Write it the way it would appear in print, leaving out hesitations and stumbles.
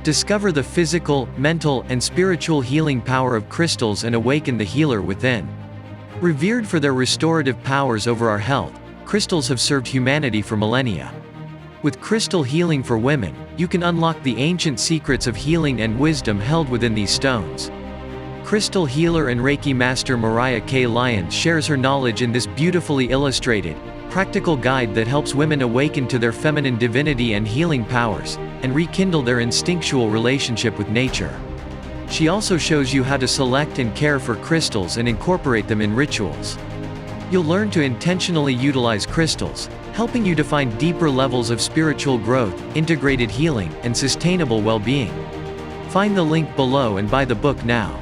Discover the physical, mental, and spiritual healing power of crystals and awaken the healer within. Revered for their restorative powers over our health, crystals have served humanity for millennia. With crystal healing for women, you can unlock the ancient secrets of healing and wisdom held within these stones. Crystal healer and Reiki Master Mariah K. Lyons shares her knowledge in this beautifully illustrated, practical guide that helps women awaken to their feminine divinity and healing powers, and rekindle their instinctual relationship with nature. She also shows you how to select and care for crystals and incorporate them in rituals. You'll learn to intentionally utilize crystals, helping you to find deeper levels of spiritual growth, integrated healing, and sustainable well-being. Find the link below and buy the book now.